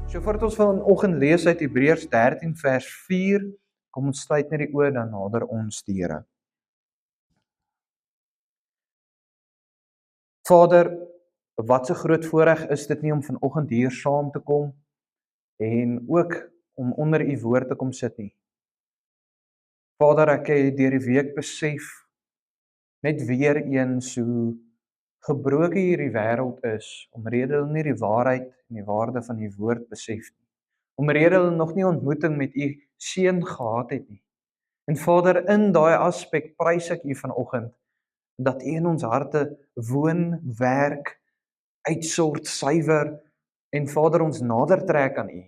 So voordat ons vanoggend lees uit Hebreërs 13 vers 4, kom ons sluit net die oë dan nader ons die Here. Vader, wat 'n groot voorreg is dit nie om vanoggend hier saam te kom en ook om onder u woord te kom sit nie. Vader, ek het deur die week besef net weer eens hoe gebroke hierdie wêreld is, omrede hulle nie die waarheid en die waarde van die woord besef nie. Omrede hulle nog nie ontmoeting met u seun gehad het nie. En Vader, in daai aspek prys ek u vanoggend dat u in ons harte woon, werk, uitsort, suiwer en Vader ons nader trek aan u.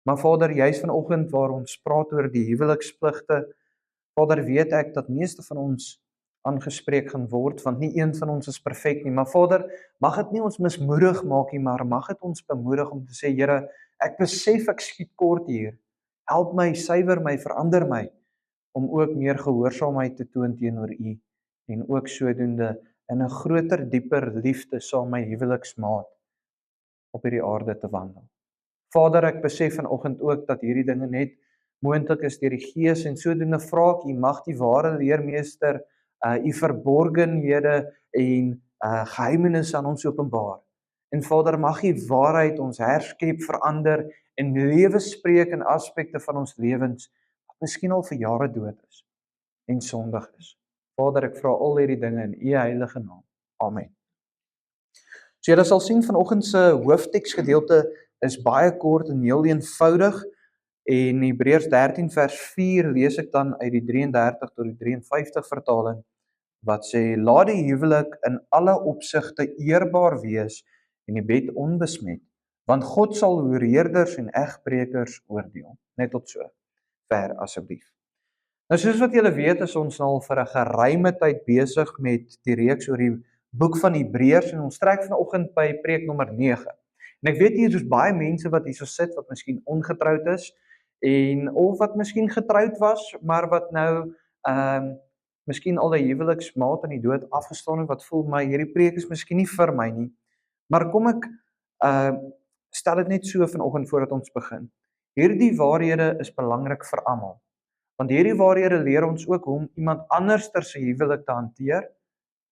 Maar Vader, juis vanoggend waar ons praat oor die huwelikspligte, Vader, weet ek dat meeste van ons aangespreek gaan word, want nie een van ons is perfek nie. Maar Vader, mag dit nie ons mismoedig maak nie, maar mag dit ons bemoedig om te sê, Here, ek besef ek skiet kort hier. Help my, suiwer my, verander my, om ook meer gehoorsaamheid te toon teenoor u, en ook sodoende in 'n groter, dieper liefde saam my huweliksmaat op hierdie aarde te wandel. Vader, ek besef vanoggend ook dat hierdie dinge net moontlik is deur die Gees en sodoende vra ek u mag die ware leermeester u verborgenhede en geheimenisse aan ons openbaar. En Vader, mag u waarheid ons herskep, verander en lewe spreek in aspekte van ons lewens wat miskien al vir jare dood is en sondig is. Vader, ek vra al hierdie dinge in u heilige naam. Amen. So jy sal sien vanoggend se hoofteksgedeelte is baie kort en heel eenvoudig. En Hebreërs 13 vers 4 lees ek dan uit die 33 tot die 53 vertaling, wat sê, laat die huwelik in alle opsigte eerbaar wees en die bed onbesmet, want God sal hoereerders en egbrekers oordeel. Net tot so ver asseblief. Nou soos wat julle weet, is ons al vir 'n geruime tyd besig met die reeks oor die boek van Hebreërs en ons trek vanoggend by preek nommer 9. En ek weet hier is baie mense wat hierso sit wat miskien ongetroud is en of wat miskien getroud was, maar wat nou miskien al 'n huweliksmaat in die dood afgestaan het wat voel my hierdie preek is miskien nie vir my nie. Maar kom ek stel dit net so vanoggend voordat ons begin. Hierdie waarhede is belangrik vir almal. Want hierdie waarhede leer ons ook hoe om iemand anderster se huwelik te hanteer,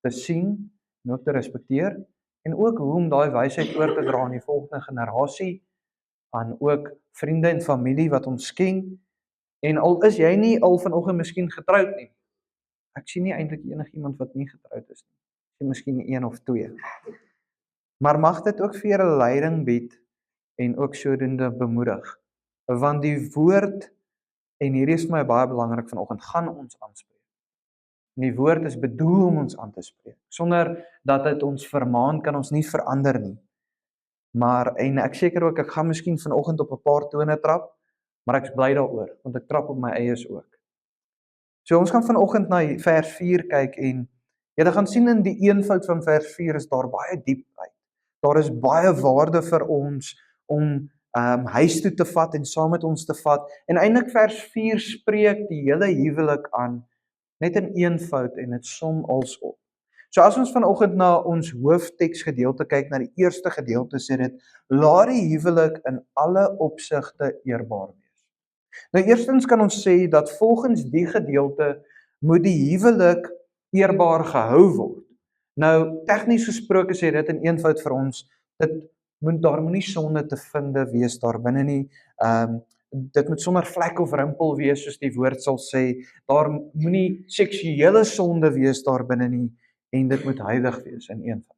te sien en ook te respekteer en ook hoe om daai wysheid oor te dra aan die volgende generasie, aan ook vriende en familie wat ons ken. En al is jy nie al vanoggend miskien getroud nie. Ek sien nie eintlik enigiemand wat nie getroud is nie. Ek sien miskien 1 of 2. Maar mag dit ook vir julle leiding bied en ook sodoende bemoedig. Want die woord, en hierdie is vir my baie belangrik vanoggend, gaan ons aanspreek. En die woord is bedoel om ons aan te spreek. Sonder dat dit ons vermaan, kan ons nie verander nie. Maar, en ek seker ook, ek gaan miskien vanoggend op 'n paar tone trap, maar ek's bly daaroor, want ek trap op my eies ook. So ons gaan vanoggend na vers 4 kyk en jy gaan sien in die eenvoud van vers 4 is daar baie diepheid. Daar is baie waarde vir ons om huis toe te vat en saam met ons te vat. En eintlik vers 4 spreek die hele huwelik aan, net in eenvoud en dit som als op. So as ons vanoggend na ons hoofteksgedeelte kyk, na die eerste gedeelte, sê dit, laat die huwelik in alle opsigte eerbaar wees. Nou eerstens kan ons sê dat volgens die gedeelte moet die huwelik eerbaar gehou word. Nou tegnies gesproke sê dit in eenvoud vir ons, daar moenie sonde te vinde wees daar binne nie. Dit moet sonder vlek of rimpel wees soos die woord sal sê. Daar moenie seksuele sonde wees daar binne nie en dit moet heilig wees in eenvoud.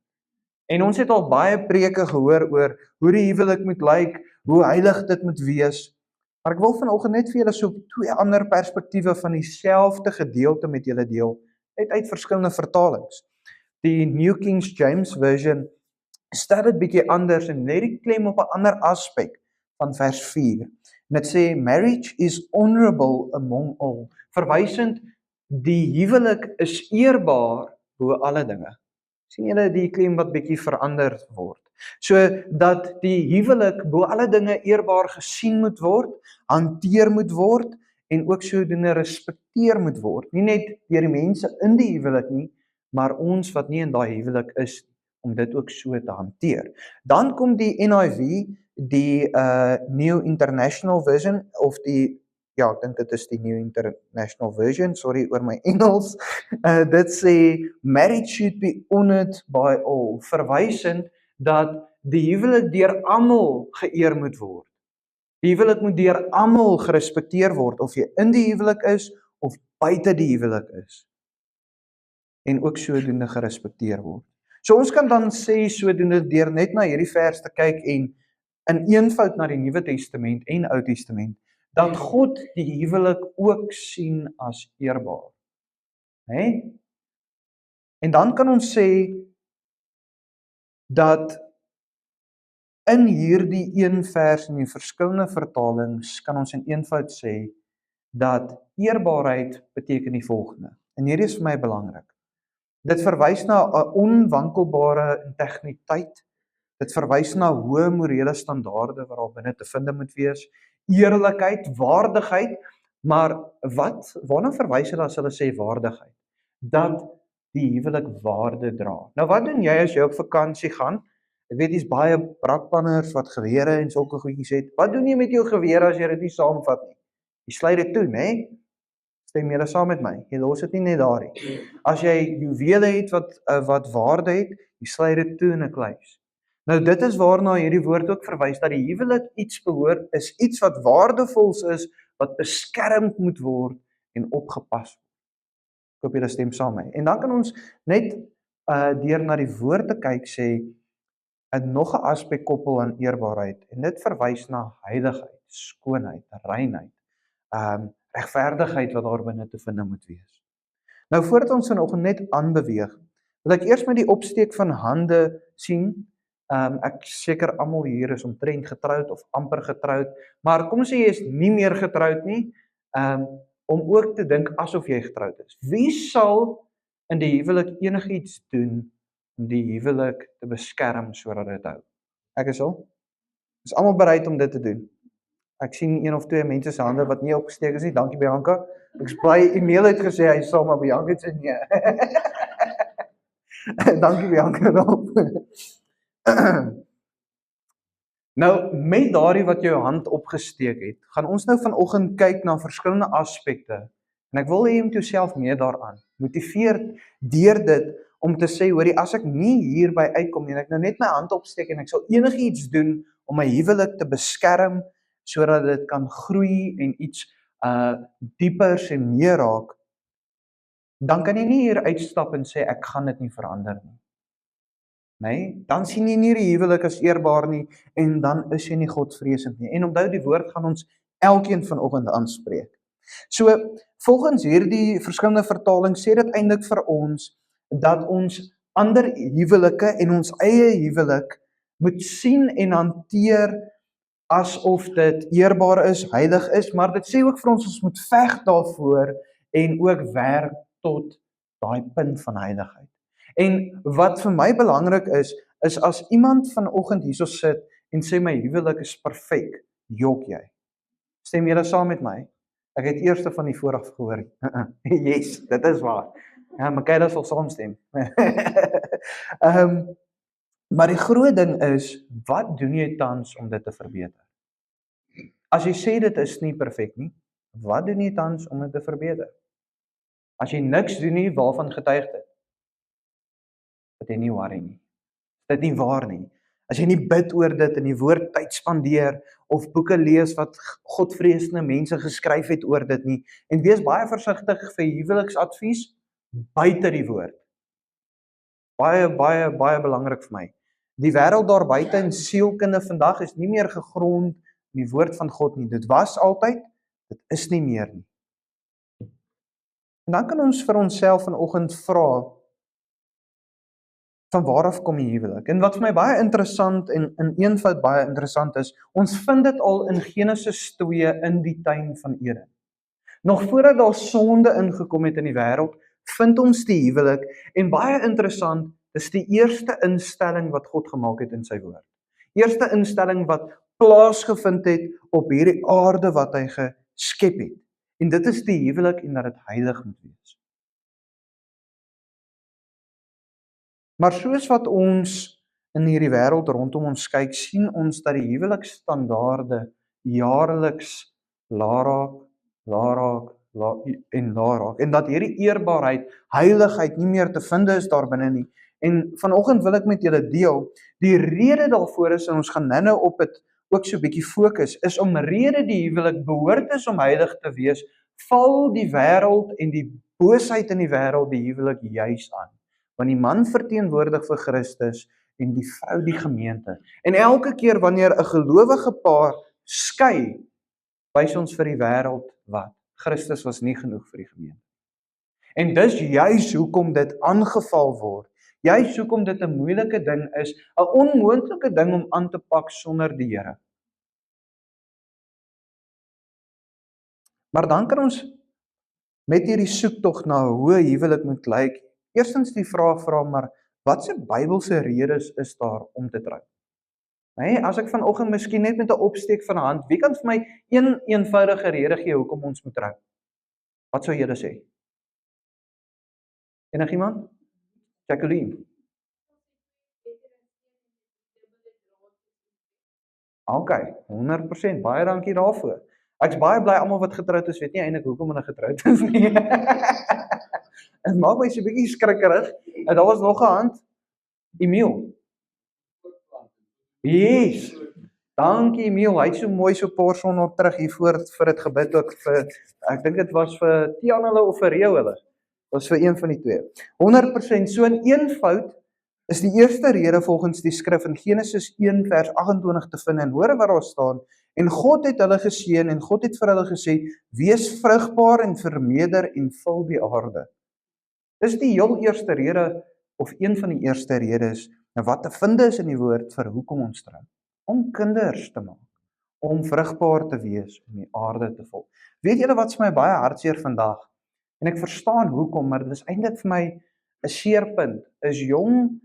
En ons het al baie preke gehoor oor hoe die huwelik moet lyk, hoe heilig dit moet wees. Maar ek wil vanoggend net vir julle so 2 ander perspektiewe van dieselfde gedeelte met julle deel, net uit verskillende vertalings. Die New King James Version stel dit bietjie anders en lê die klem op 'n ander aspek van vers 4. En dit sê, marriage is honorable among all. Verwysend, die huwelik is eerbaar bo alle dinge. Sien julle die klem wat bietjie verander word. So dat die huwelik bo alle dinge eerbaar gesien moet word, hanteer moet word en ook sodoende respekteer moet word. Nie net deur die mense in die huwelik nie, maar ons wat nie in daai huwelik is, om dit ook so te hanteer. Dan kom die NIV, die New International Version, of die, ja, ek dink dit is die New International Version, sorry oor my Engels, dit sê, marriage should be honored by all, verwysend dat die huwelik deur almal geëer moet word. Die huwelik moet deur almal gerespekteer word, of jy in die huwelik is, of buite die huwelik is. En ook sodoende gerespekteer word. So ons kan dan sê sodoende deur net na hierdie vers te kyk en in eenvoud na die Nuwe Testament en Ou Testament, dat God die huwelik ook sien as eerbaar. Hè? En dan kan ons sê dat in hierdie een vers in die verskillende vertalings kan ons in eenvoud sê dat eerbaarheid beteken die volgende. En hierdie is vir my belangrik. Dit verwys na 'n onwankelbare integriteit. Dit verwys na hoë morele standaarde wat daar binne te vind moet wees, eerlikheid, waardigheid, maar waarna verwys hulle as hulle sê waardigheid? Dat die huwelik waarde dra. Nou wat doen jy as jy op vakansie gaan? Ek weet dis baie brakpanners wat gewere en sulke goedjies het. Wat doen jy met jou geweer as jy dit nie saamvat nie? Jy sluit dit toe, né? Stem julle saam met my? Jy los dit nie net daar nie. As jy juwele het wat waarde het, jy sluit dit toe in 'n kluis. Nou dit is waarna hierdie woord ook verwys, dat die huwelik iets behoort, is iets wat waardevols is, wat beskermd moet word en opgepas word. Ek hoop julle stem saam met my. En dan kan ons net deur na die woord te kyk sê, nog 'n aspek koppel aan eerbaarheid, en dit verwys na heiligheid, skoonheid, reinheid, regverdigheid wat daar binne te vind moet wees. Nou voordat ons vanoggend net aanbeweeg, wil ek eers met die opsteek van hande sien. Ek seker almal hier is omtrent getroud of amper getroud, maar kom ons sê jy is nie meer getroud nie, om ook te dink asof jy getroud is. Wie sal in die huwelik enigiets doen om die huwelik te beskerm sodat dit hou? Ek is al. Is almal bereid om dit te doen? Ek sien een of twee mense se hande wat nie opgesteek is nie. Dankie Bianca. Ek bly e-mail het gesê hy sal, maar Bianca het sê nee. Dankie Bianca nog. Nou, met daardie wat jou hand opgesteek het, gaan ons nou vanoggend kyk na verskillende aspekte. En ek wil hê jy moet jouself meer daaraan motiveer deur dit om te sê, hoorie, as ek nie hierby uitkom nie, en ek nou net my hand opsteek en ek sal enigiets doen om my huwelik te beskerm sodat dit kan groei en iets diepers en meer raak, dan kan jy nie hier uitstap en sê ek gaan dit nie verander nie. Nee, dan sien jy nie die huwelik as eerbaar nie en dan is jy nie godvreesend nie. En onthou die woord gaan ons elkeen vanoggend aanspreek. So, volgens hierdie verskillende vertalings sê dit eintlik vir ons dat ons ander huwelike en ons eie huwelik moet sien en hanteer asof dit eerbaar is, heilig is, maar dit sê ook vir ons moet veg daarvoor en ook werk tot daai punt van heiligheid. En wat vir my belangrik is as iemand vanoggend hierso sit en sê my huwelik is perfek, jok jy. Stem julle saam met my? Ek het eerste van die vooraf gehoor. Yes, dit is waar. Ja, Mikaela sal saamstem. Maar die groot ding is, wat doen jy tans om dit te verbeter? As jy sê dit is nie perfek nie, wat doen jy tans om dit te verbeter? As jy niks doen nie, waarvan getuig dit? Dat jy nie worry nie. Dit nie waar nie. As jy nie bid oor dit en die woord tyd spandeer of boeke lees wat godvreesende mense geskryf het oor dit nie, en wees baie versigtig vir huweliksadvies buite die woord. Baie belangrik vir my. Die wêreld daar buite en sielkunde vandag is nie meer gegrond in die woord van God nie. Dit was altyd, dit is nie meer nie. En dan kan ons vir onsself vanoggend vra, van waar af kom die huwelik? En wat vir my baie interessant en in eenvoud baie interessant is, ons vind dit al in Genesis 2 in die tuin van Eden. Nog voordat daar sonde ingekom het in die wêreld, vind ons die huwelik, en baie interessant, dis die eerste instelling wat God gemaak het in sy woord. Eerste instelling wat plaasgevind het op hierdie aarde wat hy geskep het. En dit is die huwelik en dat dit heilig moet wees. Maar soos wat ons in hierdie wêreld rondom ons kyk, sien ons dat die huweliksstandaarde jaarliks laer raak, laer raak, en laer raak. En dat hierdie eerbaarheid, heiligheid nie meer te vind is daar binne nie. En vanoggend wil ek met julle deel, die rede daarvoor is, en ons gaan nou op dit ook so 'n bietjie fokus, is omrede die huwelik behoort is om heilig te wees, val die wêreld en die boosheid in die wêreld die huwelik juis aan. Want die man verteenwoordig vir Christus en die vrou die gemeente. En elke keer wanneer 'n gelowige paar skei, wys ons vir die wêreld wat? Christus was nie genoeg vir die gemeente. En dis juis hoekom dit aangeval word. Juis hoekom dit 'n moeilike ding is, 'n onmoontlike ding om aan te pak sonder die Here. Maar dan kan ons met hierdie soektog na hoe 'n huwelik moet lyk, eerstens die vraag vra, maar watse Bybelse redes is daar om te trou? Nee, as ek vanoggend miskien net met 'n opsteek van 'n hand, wie kan vir my een eenvoudige rede gee hoekom ons moet trou? Wat sou julle sê? Enigiemand? Jacqueline. Okay, 100%, baie dankie daarvoor. Ek's baie bly almal wat getroud is, weet nie eintlik hoekom hulle getroud is nie. Dit maak my so 'n bietjie skrikkerig. En daar was nog 'n hand. Emiel. Yes. Dankie Emiel, hy het so mooi so 'n paar sonne terug hier voor vir dit gebid ook vir, ek dink dit was vir Tiaan hulle of vir Reo hulle. Was vir een van die twee. 100%, so in eenvoud is die eerste rede volgens die skrif in Genesis 1 vers 28 te vind, en hoor wat daar staan, en God het hulle geseën en God het vir hulle gesê, wees vrugbaar en vermeerder en vul die aarde. Dis die heel eerste rede, of een van die eerste redes, wat te vind is in die woord vir hoekom ons trou. Om kinders te maak, om vrugbaar te wees, om die aarde te vul. Weet julle wat vir my baie hartseer vandag? En ek verstaan hoekom, maar dit is eintlik vir my 'n seerpunt, is jong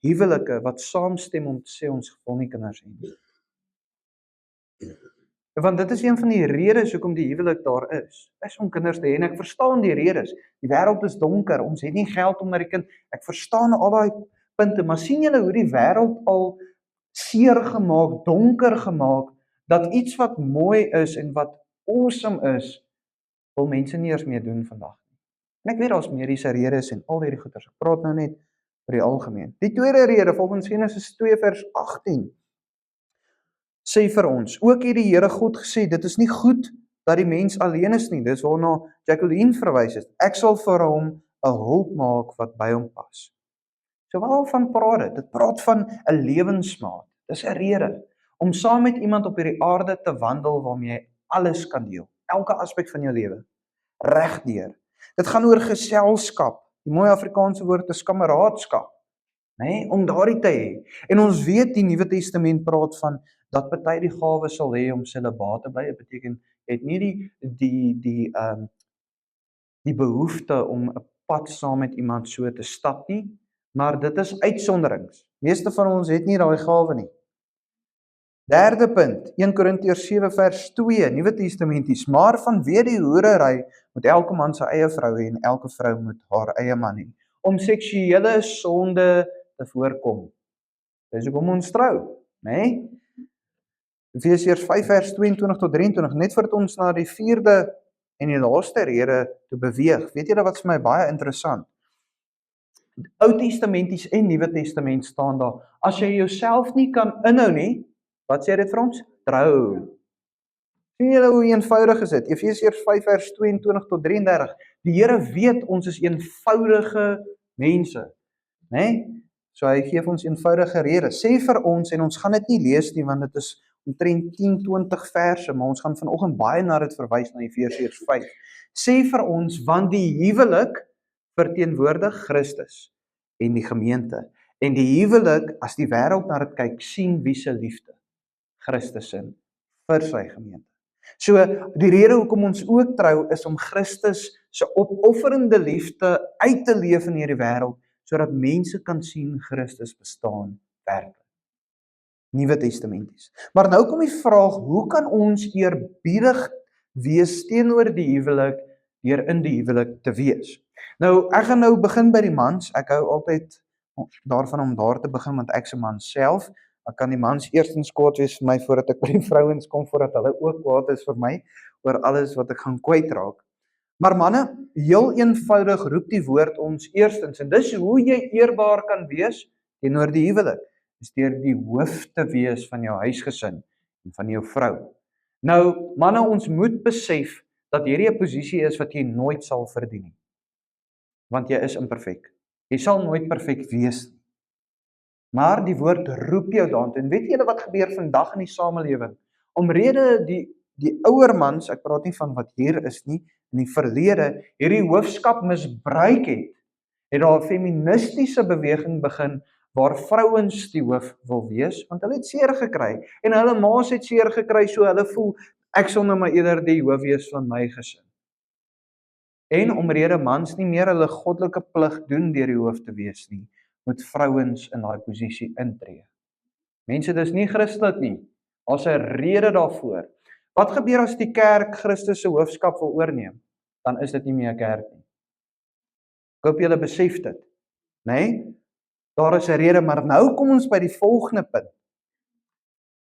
huwelike wat saamstem om te sê ons wil nie kinders hê nie. Want dit is een van die redes hoekom die huwelik daar is om kinders te hê, en ek verstaan die redes. Die wêreld is donker, ons het nie geld om na die kind, ek verstaan al daai punte, maar sien julle hoe die wêreld al seer gemaak, donker gemaak, dat iets wat mooi is en wat awesome is, wil mense nie eers meer doen vandag nie. En ek weet daar's mediese redes en al hierdie goeters. Ek praat nou net vir die algemeen. Die tweede rede volgens Genesis 2 vers 18 sê vir ons, ook het die Here God gesê, dit is nie goed dat die mens alleen is nie. Dis waarna Jacqueline verwys het. Ek sal vir hom 'n hulp maak wat by hom pas. So waarvan praat dit? Dit praat van 'n lewensmaat. Dis 'n rede om saam met iemand op hierdie aarde te wandel waarmee jy alles kan deel. Elke aspek van jou lewe. Regdeur. Dit gaan oor geselskap. Die mooi Afrikaanse woord is kameraadskap. Nee, om daardie te hê. En ons weet die Nuwe Testament praat van dat party die gawe sal hê om celibaat te bly. Dit beteken jy het nie die behoefte om 'n pad saam met iemand so te stap nie, maar dit is uitsonderings. Meeste van ons het nie daai gawe nie. Derde punt, 1 Korintiërs 7 vers 2, Nuwe Testamenties, maar vanweë die hoerery moet elke man sy eie vrou hê en elke vrou moet haar eie man hê, om seksuele sonde te voorkom. Dis hoekom ons trou, né? Efesiërs 5 vers 22 tot 23, net voordat ons na die vierde en die laaste rede te beweeg. Weet julle wat vir my baie interessant? Ou Testamenties en Nuwe Testament staan daar, as jy jouself nie kan inhou nie, wat sê dit vir ons? Trou. Sien julle hoe eenvoudig is dit? Efesiërs 5 vers 22 tot 33. Die Here weet ons is eenvoudige mense, né? So hy gee vir ons eenvoudige redes. Sê vir ons, en ons gaan dit nie lees nie want dit is omtrent 10-20 verse, maar ons gaan vanoggend baie na dit verwys na Efesiërs 5. Sê vir ons, want die huwelik verteenwoordig Christus en die gemeente. En die huwelik, as die wêreld na dit kyk, sien wie se liefde Christus in vir sy gemeente. So die rede hoekom ons ook trou is om Christus se opofferende liefde uit te leef in hierdie wêreld, sodat mense kan sien Christus bestaan werklik. Nuwe Testamenties. Maar nou kom die vraag, hoe kan ons eerbiedig wees teenoor die huwelik deur in die huwelik te wees? Nou, ek gaan nou begin by die mans. Ek hou altyd daarvan om daar te begin, want ek's 'n man self. Dan kan die mans eerstens kwaad wees vir my voordat ek by die vrouens kom, voordat hulle ook kwaad is vir my oor alles wat ek gaan kwytraak. Maar manne, heel eenvoudig roep die woord ons eerstens, en dis hoe jy eerbaar kan wees teenoor die huwelik, is deur die hoof te wees van jou huisgesin en van jou vrou. Nou, manne, ons moet besef dat hierdie 'n posisie is wat jy nooit sal verdien nie. Want jy is imperfek. Jy sal nooit perfek wees nie. Maar die woord roep jou daartoe. En weet julle wat gebeur vandag in die samelewing? Omrede die ouer mans, ek praat nie van wat hier is nie, in die verlede, hierdie hoofskap misbruik het daar 'n feministiese beweging begin waar vrouens die hoof wil wees, want hulle het seer gekry en hulle ma's het seer gekry, so hulle voel ek sal nou maar eerder die hoof wees van my gesin. En omrede mans nie meer hulle goddelike plig doen deur die hoof te wees nie, moet vrouens in daai posisie intree. Mense, dis nie Christelik nie. Daar's 'n rede daarvoor. Wat gebeur as die kerk Christus se hoofskap wil oorneem? Dan is dit nie meer 'n kerk nie. Ek hoop julle besef dit, né? Daar is 'n rede, maar nou kom ons by die volgende punt.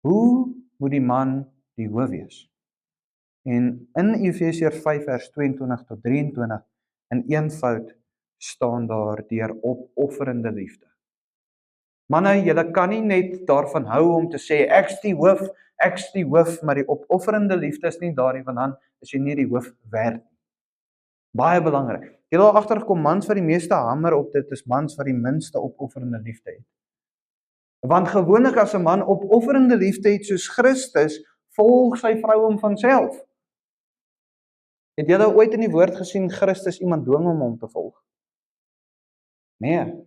Hoe moet die man die hoof wees? En in Efesiërs 5 vers 22 tot 23 in eenvoud staan daar deur opofferende liefde. Manne, julle kan nie net daarvan hou om te sê ek's die hoof, maar die opofferende liefde is nie daar nie, want dan is jy nie die hoof werd nie. Baie belangrik. Julle al agtergekom, mans wat die meeste hamer op dit is mans wat die minste opofferende liefde het. Want gewoonlik as 'n man opofferende liefde het soos Christus, volg sy vrou hom van self. Het julle ooit in die woord gesien Christus iemand dwing om hom te volg? Nee.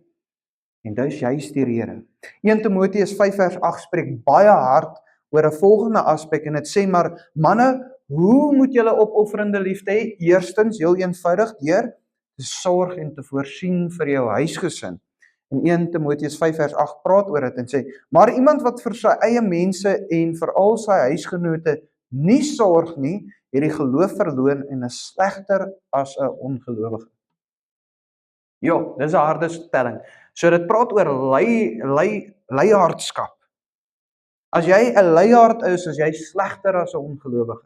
En dis juist die rede. 1 Timoteus 5 vers 8 spreek baie hard oor 'n volgende aspek en dit sê maar manne, hoe moet julle opofferende liefde hê? Eerstens, heel eenvoudig deur te sorg en te voorsien vir jou huisgesin. En 1 Timoteus 5 vers 8 praat oor dit en sê, maar iemand wat vir sy eie mense en vir al sy huisgenote nie sorg nie, het die geloof verloon en is slegter as 'n ongelowige. Jo, dis 'n harde stelling. So dit praat oor leiaardskap. As jy 'n leiaard is jy slegter as 'n ongelowige.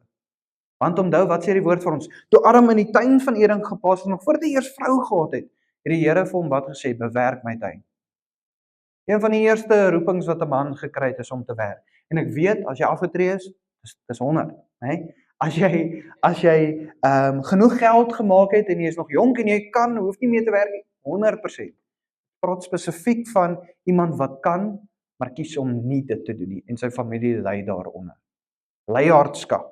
Want onthou, wat sê die woord vir ons? Toe Adam in die tuin van Eden geplaas het, nog voordat hy eers vrou gehad het die Here vir hom wat gesê, bewerk my tuin. Een van die eerste roepings wat 'n man gekry het is om te werk. En ek weet, as jy afgetree is, dis 100, né? As jy genoeg geld gemaak het en jy is nog jonk en jy hoef nie meer te werk nie, 100%. Praat spesifiek van iemand wat kan, maar kies om nie dit te doen nie en sy familie ly daaronder. Leiaardskap.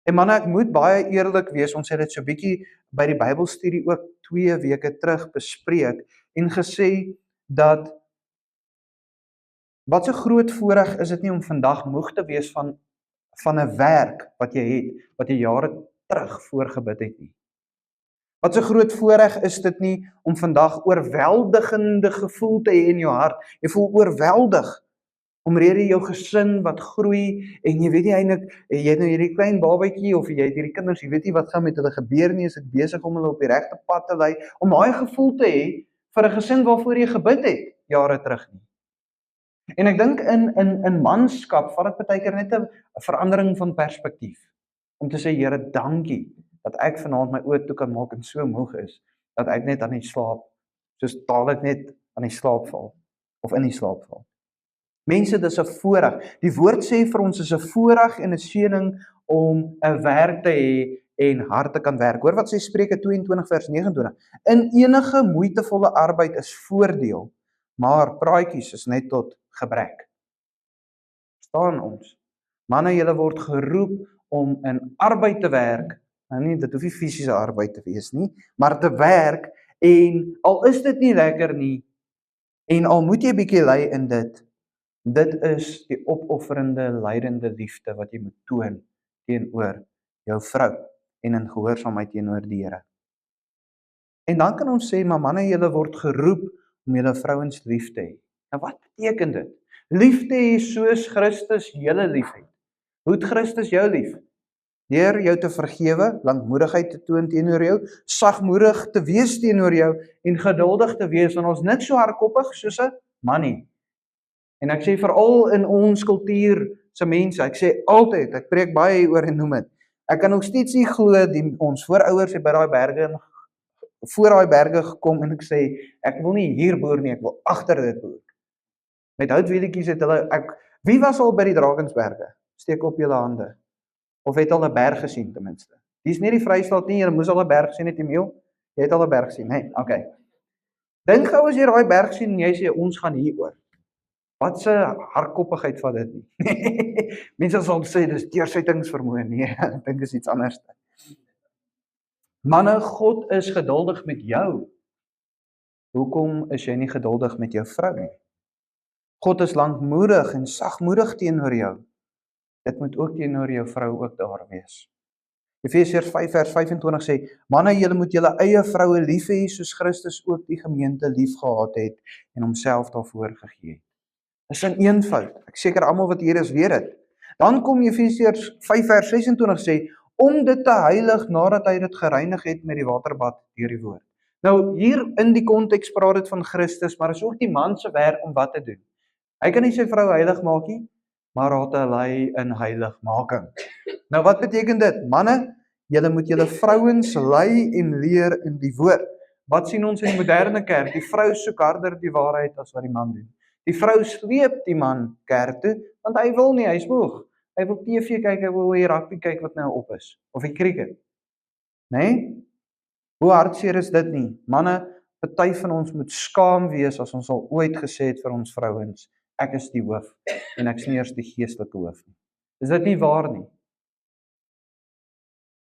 En manne, ek moet baie eerlik wees, ons het dit so bietjie by die Bybelstudie ook 2 weke terug bespreek en gesê dat wat 'n groot voorreg is dit nie om vandag moeg te wees van 'n werk wat jy het, wat jy jare terug voorgebid het nie. Wat 'n groot voorreg is dit nie om vandag oorweldigende gevoel te hê in jou hart. Jy voel oorweldig omrede jou gesin wat groei en jy weet nie eintlik, jy het nou hierdie klein babatjie of jy het hierdie kinders, jy weet nie wat gaan met hulle gebeur nie, is ek besig om hulle op die regte pad te lei, om daai gevoel te hê vir 'n gesin waarvoor jy gebid het jare terug nie. En ek dink in manskap vat dit baie keer net 'n verandering van perspektief. Om te sê, Here, dankie dat ek vanaand my oë toe kan maak en so moeg is dat ek net aan die slaap, soos dadelik net aan die slaap val of in die slaap val. Mense, dis 'n voorreg. Die woord sê vir ons is 'n voorreg en 'n seëning om 'n werk te hê en hard te kan werk. Hoor wat sê Spreuke 22 vers 29. In enige moeitevolle arbeid is voordeel, maar praatjies is net tot gebrek. Verstaan ons? Manne, julle word geroep om in arbeid te werk. Nou nie, dit hoef nie fisiese arbeid te wees nie, maar te werk en al is dit nie lekker nie en al moet jy bietjie ly in dit is die opofferende, lydende liefde wat jy moet toon teenoor jou vrou en in gehoorsaamheid teenoor die Here. En dan kan ons sê, maar manne, julle word geroep om julle vrouens lief te hê. Nou wat beteken dit? Lief te hê soos Christus julle liefhet. Hoe het Christus jou lief? deur jou te vergewe, lankmoedigheid te toon teenoor jou, sagmoedig te wees teenoor jou en geduldig te wees, want ons niks so hardkoppig soos 'n man nie. En ek sê veral in ons kultuur se mense, ek sê altyd, ek preek baie oor en noem dit. Ek kan nog steeds nie glo ons voorouers het by daai berge voor daai berge gekom en ek sê ek wil nie hier boer nie, ek wil agter dit boer. Met houtwielietjies het hulle wie was al by die Drakensberge? Steek op julle hande. Of het al 'n berg gesien ten minste? Dis nie die Vrystaat nie, jy moes al 'n berg sien het Emiel. Jy het al 'n berg sien, hè? Okay. Dink gou as jy daai berg sien en jy sê ons gaan hieroor. Wat se hardkoppigheid van dit nie. Mense sal sê dis deursettingsvermoë. Nee, ek dink is iets anders. Manne, God is geduldig met jou. Hoekom is jy nie geduldig met jou vrou nie? God is lankmoedig en sagmoedig teenoor jou. Dit moet ook teenoor jou vrou ook daar wees. Efesiërs 5 vers 25 sê, manne, julle moet julle eie vroue lief hê soos Christus ook die gemeente lief gehad het en homself daarvoor gegee het. Dis 'n eenvoud. Ek seker almal wat hier is weet dit. Dan kom Efesiërs 5 vers 26 sê, om dit te heilig nadat hy dit gereinig het met die waterbad deur die woord. Nou hier in die konteks praat dit van Christus, maar is ook die man se werk om wat te doen. Hy kan nie sy vrou heilig maak nie, maar haar te lei in heiligmaking. Nou wat beteken dit? Manne, julle moet julle vrouens lei en leer in die woord. Wat sien ons in die moderne kerk? Die vrou soek harder die waarheid as wat die man doen. Die vrou sleep die man kerk toe, want hy wil nie, hy is moeg. Hy wil TV kyk, hy wil die rugby kyk wat nou op is, of die cricket. Nee? Hoe hartseer is dit nie? Manne, party van ons moet skaam wees as ons al ooit gesê het vir ons vrouens, ek is die hoof en ek is nie eers die geestelike hoof nie. Is dit nie waar nie?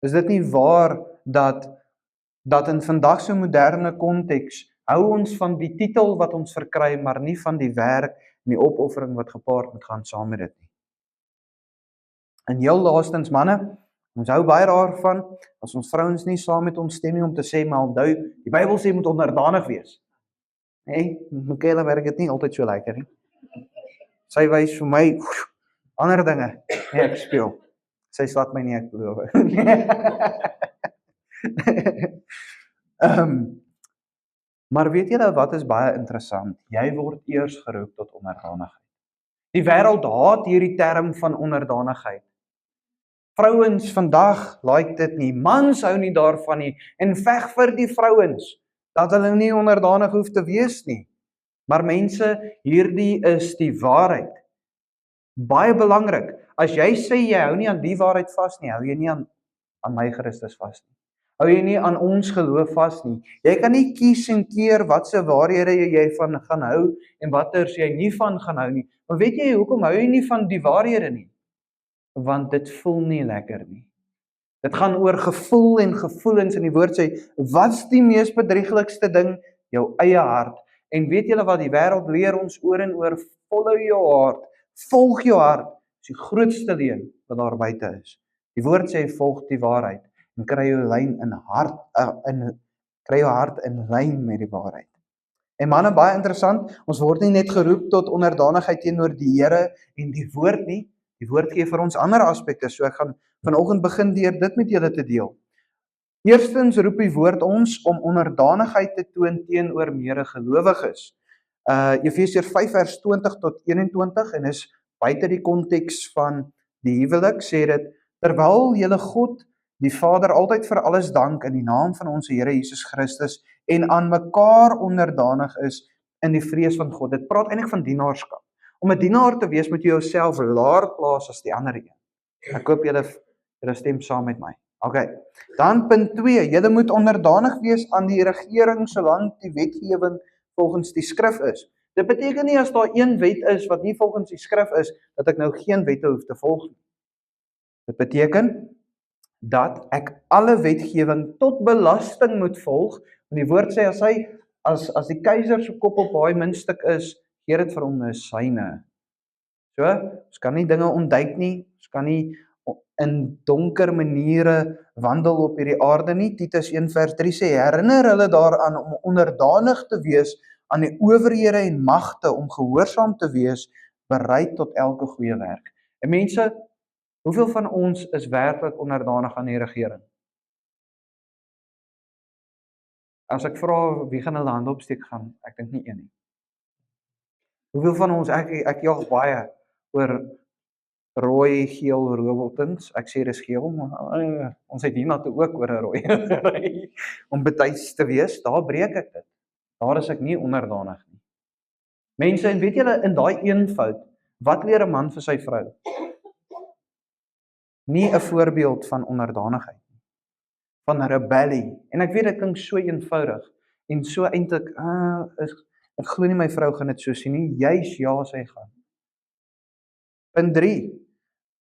Is dit nie waar dat in vandag se moderne konteks hou ons van die titel wat ons verkry, maar nie van die werk en die opoffering wat gepaard moet gaan saam met dit nie. En heel laastens manne, ons hou baie daarvan as ons vrouens nie saam met ons stem nie om te sê, maar onthou, die Bybel sê moet onderdanig wees. Nee, Michaela werk dit nie altyd so lekker nie. Sy wys vir my ander dinge. Nee, ek speel. Sy slaat my nie, ek beloof. Maar weet julle wat is baie interessant? Jy word eers geroep tot onderdanigheid. Die wêreld haat hierdie term van onderdanigheid. Vrouens vandag like dit nie, mans hou nie daarvan nie en veg vir die vrouens dat hulle nie onderdanig hoef te wees nie. Maar mense, hierdie is die waarheid. Baie belangrik. As jy sê jy hou nie aan die waarheid vas nie, hou jy nie aan my Christus vas nie. Hou jy nie aan ons geloof vas nie. Jy kan nie kies en keer watse waarhede jy van gaan hou en watters jy nie van gaan hou nie. Maar weet jy hoekom hou jy nie van die waarhede nie? Want dit voel nie lekker nie. Dit gaan oor gevoel en gevoelens en die woord sê, wat's die mees bedrieglikste ding? Jou eie hart. En weet julle wat die wêreld leer ons oor en oor? Follow your heart. Volg jou hart. Dis die grootste leuen wat daar buite is. Die woord sê volg die waarheid en kry jou hart in lyn met die waarheid. En manne, baie interessant, ons word nie net geroep tot onderdanigheid teenoor die Here en die woord nie. Die woord gee vir ons ander aspekte, so ek gaan vanoggend begin deur dit met julle te deel. Eerstens roep die woord ons om onderdanigheid te toon teenoor medegelowiges. Efesiërs 5 vers 20 tot 21 en is buite die konteks van die huwelik, sê dit, terwyl julle God, die Vader, altyd vir alles dank in die naam van ons Here Jesus Christus en aan mekaar onderdanig is in die vrees van God. Dit praat eintlik van dienaarskap. Om 'n dienaar te wees, moet jy jouself laer plaas as die ander een. Ek hoop julle stem saam met my. Okay. Dan punt 2, julle moet onderdanig wees aan die regering solank die wetgewing volgens die skrif is. Dit beteken nie as daar een wet is wat nie volgens die skrif is, dat ek nou geen wette hoef te volg nie. Dit beteken dat ek alle wetgewing tot belasting moet volg, en die woord sê as die keiser se kop op daai muntstuk is, gee dit vir hom 'n syne. So, ons kan nie dinge ontduik nie, ons kan nie in donker maniere wandel op hierdie aarde nie. Titus 1 vers 3 sê, herinner hulle daaraan om onderdanig te wees aan die owerhede en magte, om gehoorsaam te wees, bereid tot elke goeie werk. En mense, Hoeveel van ons is werklik onderdanig aan die regering? As ek vra wie gaan hulle hande opsteek, gaan ek dink nie een nie. Hoeveel van ons, ek jag baie oor rooi, geel robotins. Ek sê dis geel, maar ons het hiernatoe ook oor 'n rooi gery om betuis te wees. Daar breek ek dit. Daar is ek nie onderdanig nie. Mense, en weet julle, in daai eenvoud, wat leer 'n man vir sy vrou? Nie 'n voorbeeld van onderdanigheid nie, van rebellie. En ek weet dit klink so eenvoudig en so eintlik, ek glo nie my vrou gaan dit so sien nie. Juis ja, sy gaan. Punt 3.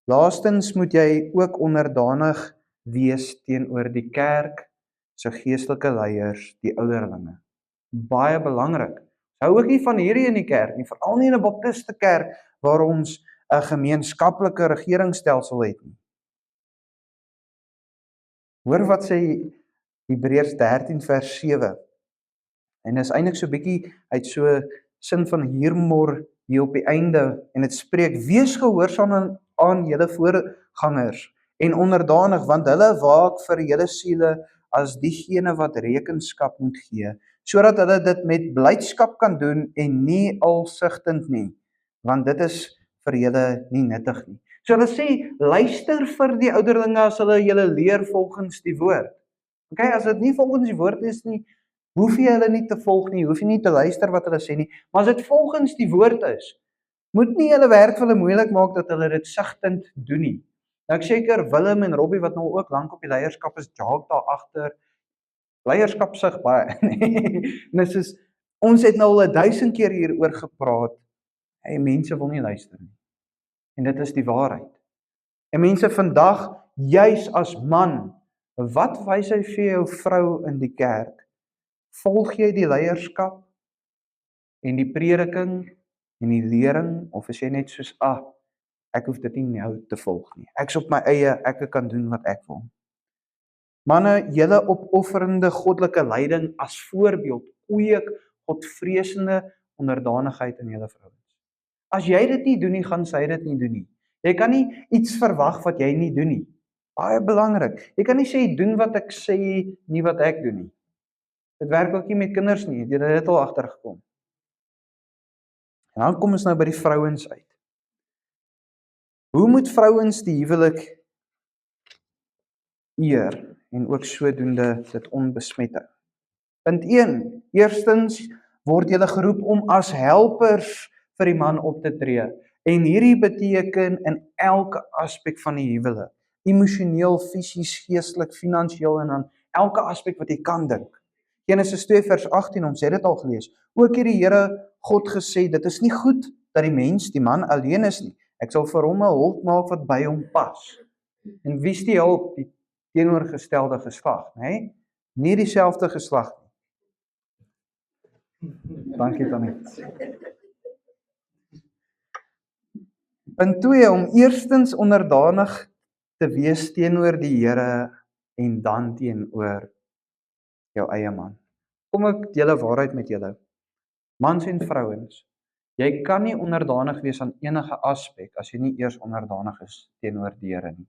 Laastens moet jy ook onderdanig wees teenoor die kerk, se geestelike leiers, die ouderlinge. Baie belangrik. Hou ook nie van hierdie in die kerk nie, veral nie in 'n baptiste kerk waar ons 'n gemeenskaplike regeringsstelsel het nie. Hoor wat sê Hebreërs 13 vers 7. En is eintlik so bietjie uit so sin van humor hier op die einde, en dit spreek: wees gehoorsaam aan julle voorgangers en onderdanig, want hulle waak vir julle siele as diegene wat rekenskap moet gee, sodat hulle dit met blydskap kan doen en nie alsigtend nie, want dit is vir julle nie nuttig nie. So hulle sê, luister vir die ouderlinge as hulle julle leer volgens die woord. Okay, as dit nie volgens die woord is nie, hoef jy hulle nie te volg nie, hoef jy nie te luister wat hulle sê nie, maar as dit volgens die woord is, moet nie hulle werk vir hulle moeilik maak dat hulle dit sigtend doen nie. Nou ek seker Willem en Robbie wat nou ook lank op die leierskap is, jaag daar agter. Leierskap sig baie. Nee, soos, ons het nou al 1000 keer hieroor gepraat. Hey, mense wil nie luister nie. En dit is die waarheid. En mense vandag, juis as man, wat wys hy vir jou vrou in die kerk? Volg jy die leierskap en die prediking en die lering, of is jy net soos, ek hoef dit nie nou te volg nie. Ek's op my eie, ek kan doen wat ek wil. Manne, julle opofferende goddelike leiding as voorbeeld, kweek godvreesende onderdanigheid in julle vrouens. As jy dit nie doen nie, gaan sy dit nie doen nie. Jy kan nie iets verwag wat jy nie doen nie. Baie belangrik. Jy kan nie sê, doen wat ek sê, nie wat ek doen nie. Dit werk ook nie met kinders nie, jy het dit al agtergekom. En dan kom ons nou by die vrouens uit. Hoe moet vrouens die huwelik eer en ook sodoende dit onbesmet hou? Punt 1. Eerstens word julle geroep om as helpers vir die man op te tree. En hierdie beteken in elke aspek van die huwelik. Emosioneel, fisies, geestelik, finansiëel en dan elke aspek wat jy kan dink. Genesis 2 vers 18, ons het dit al gelees. Ook het die Here God gesê, dit is nie goed dat die mens, die man alleen is nie. Ek sal vir hom 'n hulp maak wat by hom pas. En wie is die hulp? Die teenoorgestelde geslag, né? Nie dieselfde geslag nie. Dankie Tannie. Punt 2, om eerstens onderdanig te wees teenoor die Here en dan teenoor jou eie man. Kom ek deel 'n waarheid met julle. Mans en vrouens, jy kan nie onderdanig wees aan enige aspek as jy nie eers onderdanig is teenoor die Here nie.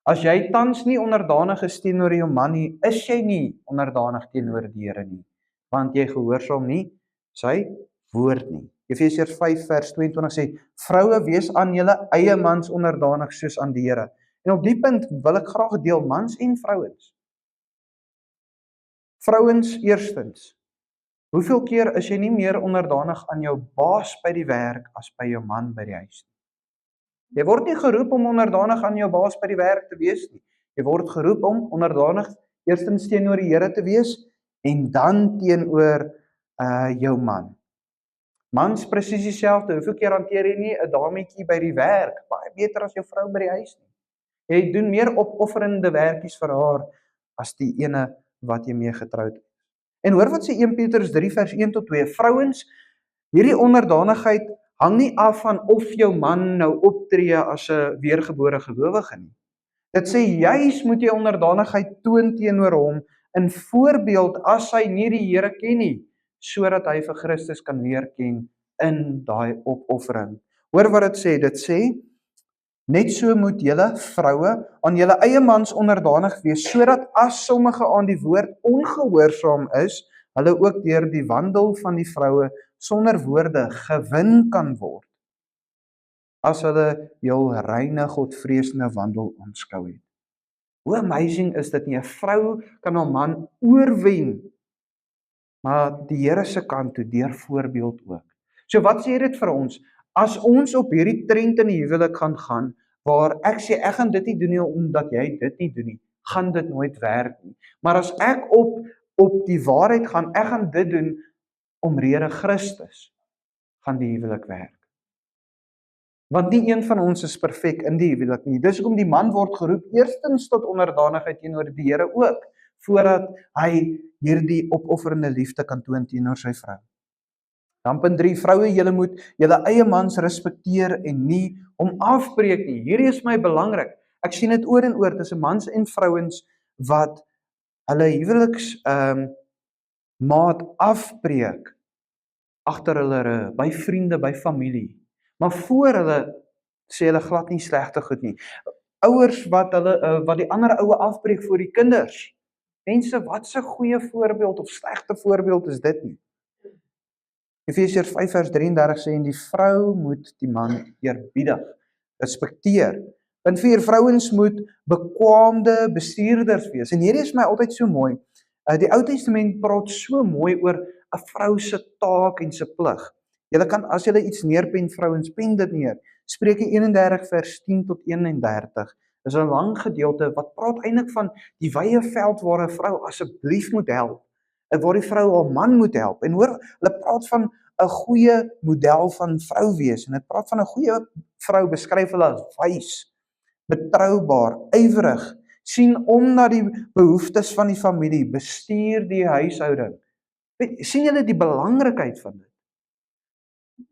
As jy tans nie onderdanig is teenoor jou man nie, is jy nie onderdanig teenoor die Here nie, want jy gehoorsaam nie sy woord nie. Efesiërs 5 vers 22 sê, vroue wees aan julle eie mans onderdanig soos aan die Here. En op die punt wil ek graag deel, mans en vrouens. Vrouens eerstens. Hoeveel keer is jy nie meer onderdanig aan jou baas by die werk as by jou man by die huis nie? Jy word nie geroep om onderdanig aan jou baas by die werk te wees nie. Jy word geroep om onderdanig eerstens teenoor die Here te wees en dan teenoor jou man. Mans presies dieselfde. Hoeveel keer hanteer jy nie 'n dametjie by die werk baie beter as jou vrou by die huis nie? Jy doen meer opofferende werkies vir haar as die ene wat jy mee getroud is. En hoor wat sê 1 Petrus 3 vers 1 tot 2. Vrouens, hierdie onderdanigheid hang nie af van of jou man nou optree as 'n weergebore gelowige nie. Dit sê juis moet jy onderdanigheid toon teenoor hom in voorbeeld as hy nie die Here ken nie, sodat hy vir Christus kan leer ken in daai opoffering. Hoor wat dit sê, Net so moet julle vroue aan julle eie mans onderdanig wees, sodat as sommige aan die woord ongehoorsaam is, hulle ook deur die wandel van die vroue sonder woorde gewin kan word, as hulle jul reine godvreesende wandel aanskou het. Hoe amazing is dit nie? 'n Vrou kan 'n man oorwen, maar die Here se kant toe deur voorbeeld ook. So wat sê dit vir ons? As ons op hierdie trend in die huwelik gaan, waar ek sê ek gaan dit nie doen nie omdat jy dit nie doen nie, gaan dit nooit werk nie. Maar as ek op die waarheid gaan, ek gaan dit doen omrede Christus, gaan die huwelik werk. Want nie een van ons is perfek in die huwelik nie. Dis hoekom die man word geroep eerstens tot onderdanigheid teenoor die Here ook, voordat hy hierdie opofferende liefde kan toon teenoor sy vrou. Dan punt 3, vroue, julle moet julle eie mans respekteer en nie hom afbreek nie. Hierdie is my belangrik. Ek sien dit oor en oor tussen mans en vrouens wat hulle huweliks maat afbreek agter hulle rug, by vriende, by familie. Maar voor hulle sê hulle glad nie slegte goed nie. Ouers wat die ander oue afbreek voor die kinders. Mense, wat 'n goeie voorbeeld of slegte voorbeeld is dit nie? Efesiërs 5 vers 33 sê en die vrou moet die man eerbiedig, respekteer. Punt 4, vrouens moet bekwaamde bestuurders wees. En hierdie is my altyd so mooi. Die Ou Testament praat so mooi oor 'n vrou se taak en se plig. Julle kan, as julle iets neerpen, vrouens, pen dit neer. Spreuke 31 vers 10 tot 31. Dis 'n lang gedeelte wat praat eintlik van die wye veld waar 'n vrou asseblief moet help. Waar die vrou haar man moet help. En hoor, hulle praat van 'n goeie model van vrou wees. En dit praat van 'n goeie vrou, beskryf hulle as wys, betroubaar, ywerig, sien om na die behoeftes van die familie, bestuur die huishouding. Sien julle die belangrikheid van dit?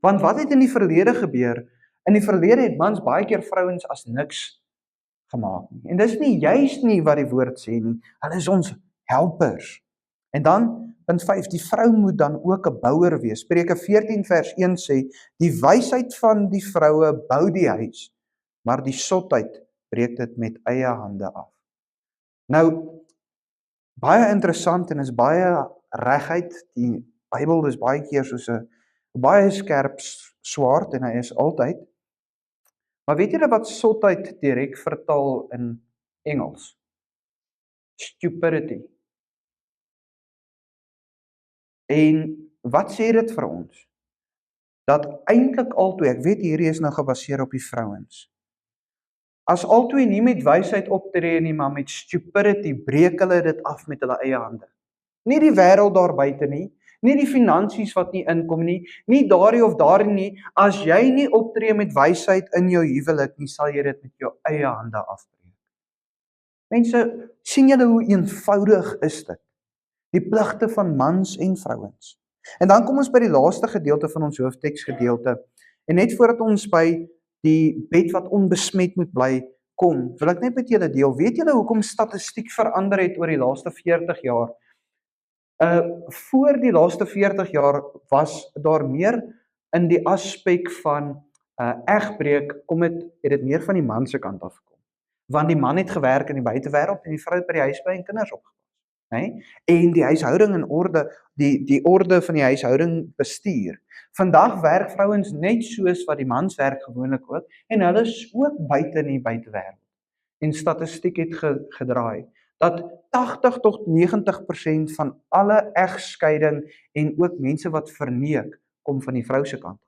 Want wat het in die verlede gebeur? In die verlede het mans baie keer vrouens as niks gemaak nie. En dis nie juis nie wat die woord sê nie. Hulle is ons helpers. En dan, punt 5, die vrou moet dan ook 'n bouer wees. Spreuke 14 vers 1 sê, die wysheid van die vroue bou die huis, maar die sotheid breek dit met eie hande af. Nou, baie interessant en is baie reguit, die Bybel is baie keer soos 'n baie skerp swaard en hy is altyd. Maar weet julle wat sotheid direk vertaal in Engels? Stupidity. En wat sê dit vir ons? Dat eintlik albei, ek weet hierdie is nou gebaseer op die vrouens. As albei nie met wysheid optree nie, maar met stupidity, breek hulle dit af met hulle eie hande. Nie die wêreld daar buite nie, nie die finansies wat nie inkom nie, nie daardie of daardie nie. As jy nie optree met wysheid in jou huwelik nie, sal jy dit met jou eie hande afbreek. Mense, sien julle hoe eenvoudig is dit? Die pligte van mans en vrouens. En dan kom ons by die laaste gedeelte van ons hoofteksgedeelte. En net voordat ons by die bed wat onbesmet moet bly kom, wil ek net met julle deel. Weet julle hoekom statistiek verander het oor die laaste 40 jaar? Voor die laaste 40 jaar was daar meer in die aspek van egbreek, het dit meer van die man se kant af gekom. Want die man het gewerk in die buitewêreld en die vrou het by die huis bly en kinders opgepas. Nee? En die huishouding in orde, die orde van die huishouding bestuur. Vandag werk vrouens net soos wat die mans werk gewoonlik ook, en hulle is ook buite in die buitewêreld. En statistiek het gedraai dat 80 tot 90% van alle egskeiding en ook mense wat verneek, kom van die vrou se kant.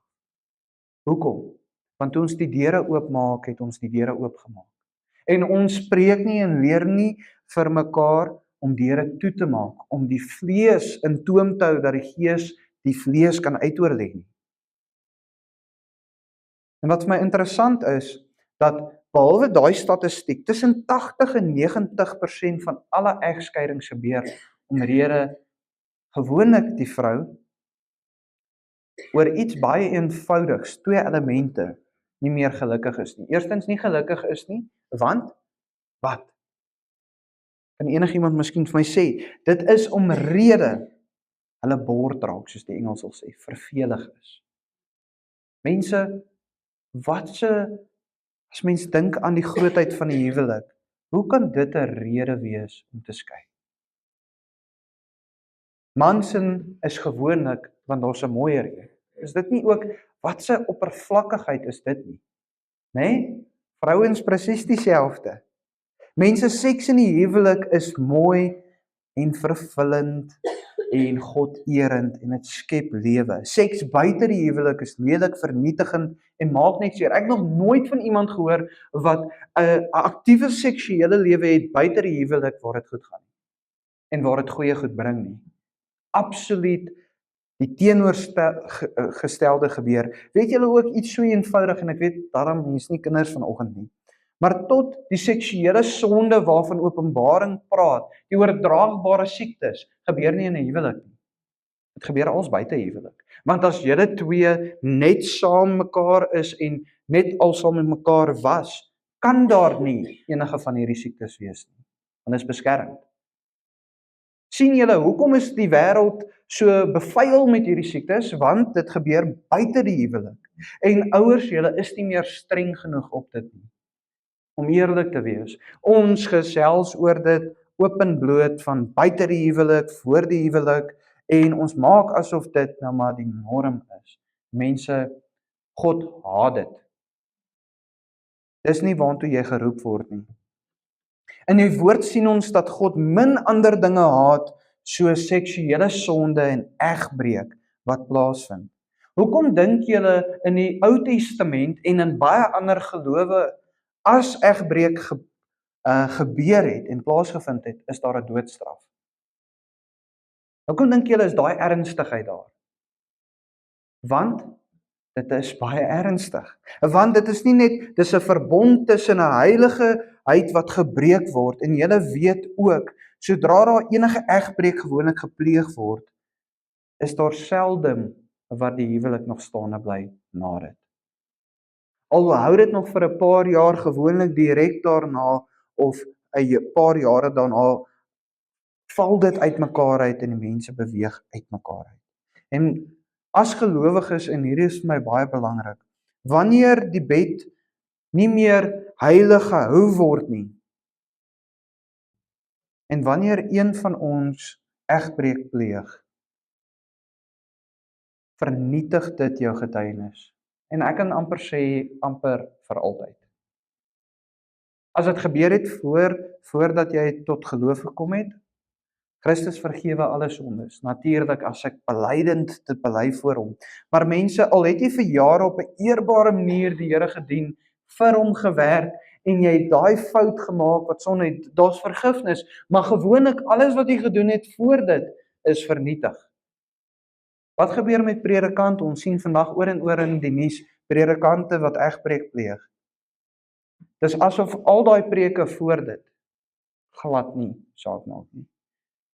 Hoekom? Want toe ons die deure oopmaak, het ons die deure oopgemaak. En ons spreek nie en leer nie vir mekaar om deure toe te maak, om die vlees in toom te hou, dat die gees die vlees kan uitoorlê nie. En wat vir my interessant is, dat behalwe daai statistiek, tussen 80 en 90% van alle egskeidings gebeur omrede gewoonlik die vrou oor iets baie eenvoudigs, 2 elemente, nie meer gelukkig is nie. Eerstens nie gelukkig is nie, want wat? Kan enigiemand miskien vir my sê, dit is omrede hulle bored raak, soos die Engels sal sê, vervelig is. Mense, wat 'n As mens dink aan die grootheid van die huwelik, hoe kan dit 'n rede wees om te skei? Mansin is gewoonlik want daar's 'n mooier een. Is dit nie ook wat 'n oppervlakkigheid is dit nie? Né? Vrouens presies dieselfde. Mense seks in die huwelik is mooi en vervullend en God-erend en dit skep lewe. Seks buite die huwelik is lelik, vernietigend en maak net seer. Ek het nog nooit van iemand gehoor wat 'n aktiewe seksuele lewe het buite die huwelik waar dit goed gaan en waar dit goeie goed bring nie. Absoluut die teenoorgestelde gebeur. Weet julle ook iets so eenvoudig en ek weet daarom mense nie kinders vanoggend nie. Maar tot die seksuele sonde waarvan Openbaring praat, die oordraagbare siektes, gebeur nie in 'n huwelik nie. Dit gebeur als buite huwelik. Want as julle twee net saam mekaar is en net al saam met mekaar was, kan daar nie enige van hierdie siektes wees nie. Want dit is beskermd. Sien julle, hoekom is die wêreld so bevuil met hierdie siektes? Want dit gebeur buite die huwelik. En ouers, julle is nie meer streng genoeg op dit nie. Om eerlik te wees. Ons gesels oor dit openbloot van buite die huwelik, voor die huwelik en ons maak asof dit nou maar die norm is. Mense, God haat dit. Dis nie waartoe jy geroep word nie. In die woord sien ons dat God min ander dinge haat soos seksuele sonde en egbreek wat plaasvind. Hoekom dink julle in die Ou Testament en in baie ander gelowe as egbreek gebeur het en plaasgevind het, is daar 'n doodstraf? Hoekom dink julle is daai ernstigheid daar? Want dit is baie ernstig. Want dit is nie net, dis 'n verbond tussen 'n heiligheid wat gebreek word en julle weet ook, sodra daar enige egbreek gewoonlik gepleeg word, is daar seldom wat die huwelik nog staande bly na dit. Al hou dit nog vir 'n paar jaar gewoonlik direk daarna of 'n paar jare daarna val dit uitmekaar uit en die mense beweeg uitmekaar uit. En as gelowiges, en hierdie is vir my baie belangrik, wanneer die bed nie meer heilig gehou word nie, en wanneer een van ons egbreek pleeg, vernietig dit jou getuienis. En ek kan amper sê, amper vir altyd. As dit gebeur het voordat jy tot geloof gekom het, Christus vergewe alle sondes. Natuurlik as ek beleidend dit bely voor hom. Maar mense, al het jy vir jare op 'n eerbare manier die Here gedien, vir hom gewerk en jy het daai fout gemaak wat sonde het, daar's vergifnis, maar gewoonlik alles wat jy gedoen het voor dit is vernietig. Wat gebeur met predikante? Ons sien vandag oor en oor in die nuus predikante wat egbreek pleeg. Dis asof al daai preke voor dit glad nie saak maak nie.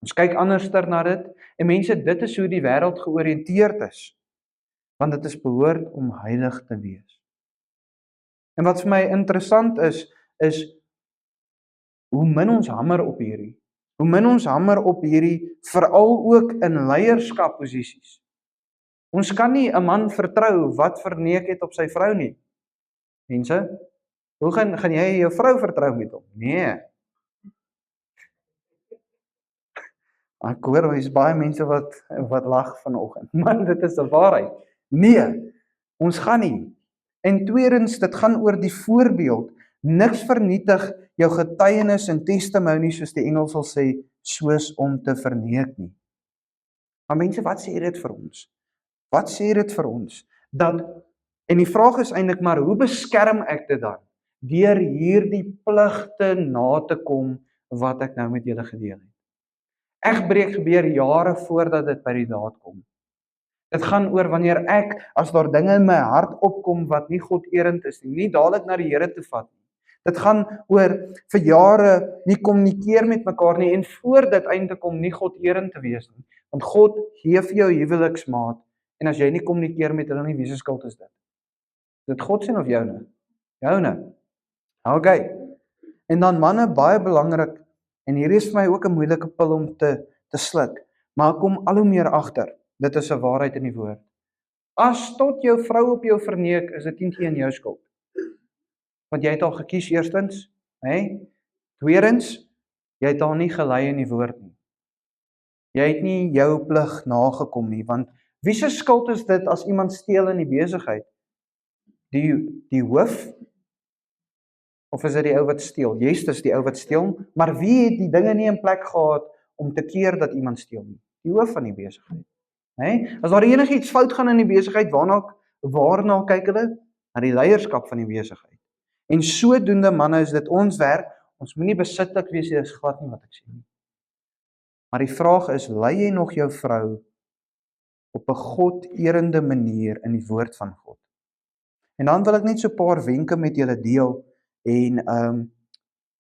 Ons kyk anderster na dit en mense, dit is hoe die wêreld georiënteerd is. Want dit is behoort om heilig te wees. En wat vir my interessant is hoe min ons hamer op hierdie. Hoe min ons hamer op hierdie, veral ook in leierskapposisies. Ons kan nie 'n man vertrou wat verneek het op sy vrou nie. Mense, hoe gaan jy jou vrou vertrou met hom? Nee. Ek hoor, daar is baie mense wat lag vanoggend, maar dit is 'n waarheid. Nee, ons gaan nie. En tweedens, dit gaan oor die voorbeeld. Niks vernietig jou getuienis en testimony, soos die Engels sal sê, soos om te verneek nie. Maar mense, wat sê dit vir ons? Wat sê dit vir ons? En die vraag is eintlik maar, hoe beskerm ek dit dan? Deur hierdie pligte na te kom wat ek nou met julle gedeel het. Egbreek gebeur jare voordat dit by die daad kom. Dit gaan oor wanneer ek, as daar dinge in my hart opkom wat nie God-erend is nie dadelik na die Here toe vat nie. Dit gaan oor vir jare nie kommunikeer met mekaar nie en voor dit eintlik om nie God-erend te wees nie. Want God gee vir jou huweliksmaat en as jy nie kommunikeer met hulle nie, wie se skuld is dit? Is dit God se of joune? Joune. Okay. En dan manne, baie belangrik, en hier is vir my ook 'n moeilike pil om te sluk, maar ek kom al hoe meer agter. Dit is 'n waarheid in die woord. As tot jou vrou op jou verneek, is dit nie jou skuld. Want jy het al gekies eerstens, tweedens, jy het al nie gelei in die woord nie. Jy het nie jou plig nagekom nie, want wie se skuld is dit as iemand steel in die besigheid? Die hoof? Of is dit die ou wat steel? Justus die ou wat steel, maar wie het die dinge nie in plek gehad om te keer dat iemand steel nie? Die hoof van die besigheid. As daar enigiets fout gaan in die besigheid, waarna kyk hulle? Na die leierskap van die besigheid. En sodoende manne is dit ons werk, ons moenie besitlik wees, dit is glad nie wat ek sê nie. Maar die vraag is, lei jy nog jou vrou op 'n God-erende manier in die woord van God? En dan wil ek net so 'n paar wenke met julle deel, en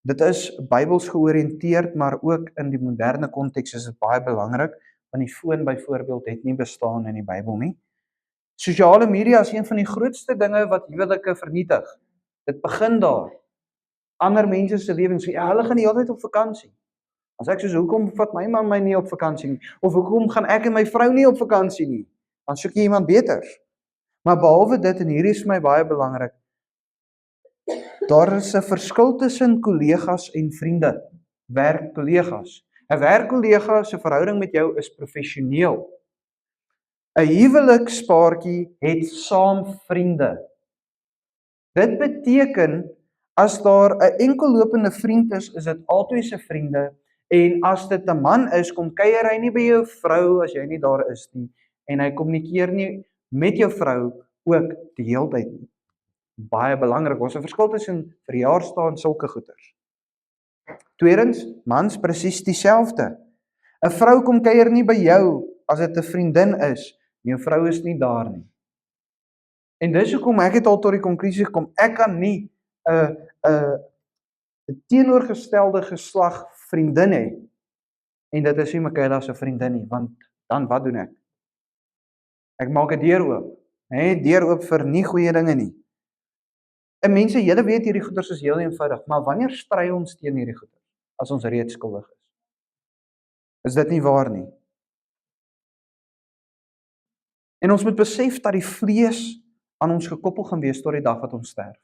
dit is Bybels georiënteerd, maar ook in die moderne konteks is dit baie belangrik, want die foon byvoorbeeld het nie bestaan in die Bybel nie. Sosiale media is een van die grootste dinge wat huwelike vernietig. Dit begin daar. Ander mense se lewens, hulle gaan die hele tyd op vakansie. As ek soos, hoekom vat my man my nie op vakansie nie? Of hoekom gaan ek en my vrou nie op vakansie nie? Dan soek jy iemand beter. Maar behalwe dit, en hierdie is vir my baie belangrik, daar is 'n verskil tussen kollegas en vriende, werkkollegas. 'n Werkkollega se verhouding met jou is professioneel. 'n Huwelikspaartjie het saam vriende. Dit beteken, as daar 'n enkellopende vriend is dit albei se vriende, en as dit 'n man is, kom kuier hy nie by jou vrou as jy nie daar is nie, en hy kommunikeer nie met jou vrou ook die hele tyd nie. Baie belangrik, ons het 'n verskil tussen verjaarsdae en sulke goeters. Tweedens, mans presies dieselfde. 'n Vrou kom kuier nie by jou as dit 'n vriendin is, en jou vrou is nie daar nie. En dis hoekom ek het al tot die konklusie gekom, ek kan nie 'n teenoorgestelde geslag vriendin hê, en dit is nie Michaela se vriendin nie, want dan wat doen ek? Ek maak 'n deur oop, deur oop vir nie goeie dinge nie. En mense, julle weet hierdie goeters is heel eenvoudig, maar wanneer stry ons teen hierdie goeters, as ons reeds skuldig is? Is dit nie waar nie? En ons moet besef dat die vlees aan ons gekoppel gaan wees tot die dag wat ons sterf.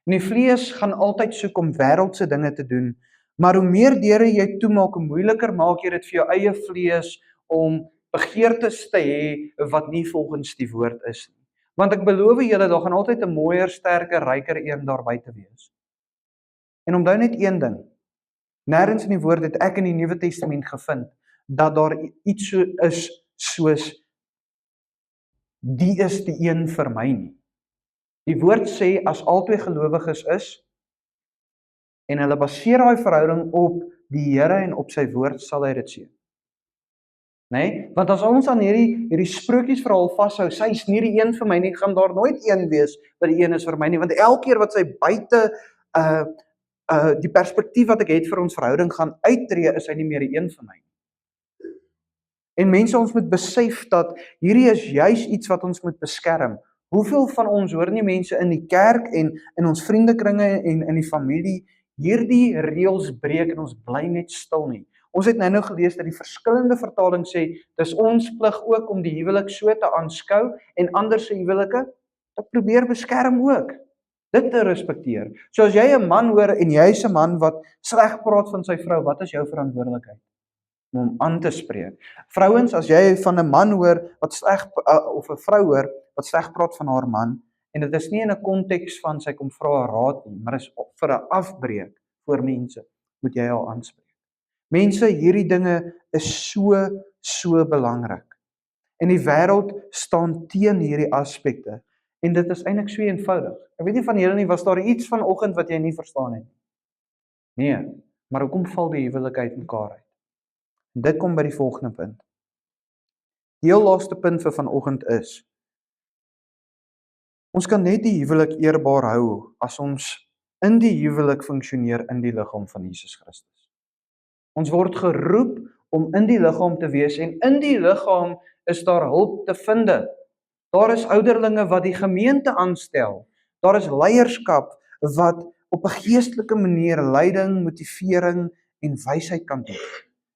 En die vlees gaan altyd soek om wêreldse dinge te doen, maar hoe meer deure jy toemaak, hoe moeiliker maak jy dit vir jou eie vlees om begeertes te hê wat nie volgens die woord is nie. Want ek beloof julle, daar gaan altyd 'n mooier, sterker, ryker een daar buite wees. En onthou net een ding, nêrens in die woord het ek in die Nuwe Testament gevind, dat daar iets so is soos, die is die een vir my nie. Die woord sê, as albei gelowiges is, en hulle baseer daai verhouding op die Here en op sy woord, sal hy dit seën. Want as ons aan hierdie sprokiesverhaal vashou, sy is nie die een vir my nie, gaan daar nooit een wees wat die een is vir my nie, want elke keer wat sy buite die perspektief wat ek het vir ons verhouding gaan uittreë, is hy nie meer die een vir my nie. En mense, ons moet besef dat hierdie is juis iets wat ons moet beskerm. Hoeveel van ons hoor nie mense in die kerk en in ons vriendekringe en in die familie hierdie reëls breek en ons bly net stil nie. Ons het nou gelees dat die verskillende vertalings sê, dis ons plig ook om die huwelik so te aanskou en ander se huwelike te probeer beskerm ook. Dit te respekteer. So as jy 'n man hoor en jy's 'n man wat sleg praat van sy vrou, wat is jou verantwoordelikheid? Om hom aan te spreek. Vrouens, as jy van 'n man hoor wat sleg of 'n vrou hoor wat sleg praat van haar man, en dit is nie in 'n konteks van sy kom vra 'n raad nie, maar is vir 'n afbreek voor mense, moet jy haar aanspreek. Mense, hierdie dinge is so belangrik. En die wêreld staan teen hierdie aspekte, en dit is eintlik so eenvoudig. Ek weet nie van julle nie, was daar iets vanoggend wat jy nie verstaan het? Nee, maar hoekom val die huwelik uit mekaar uit? En dit kom by die volgende punt. Die heel laaste punt vir vanoggend is, ons kan net die huwelik eerbaar hou as ons in die huwelik funksioneer in die liggaam van Jesus Christus. Ons word geroep om in die liggaam te wees, en in die liggaam is daar hulp te vind. Daar is ouderlinge wat die gemeente aanstel. Daar is leierskap wat op 'n geestelike manier leiding, motivering en wysheid kan doen,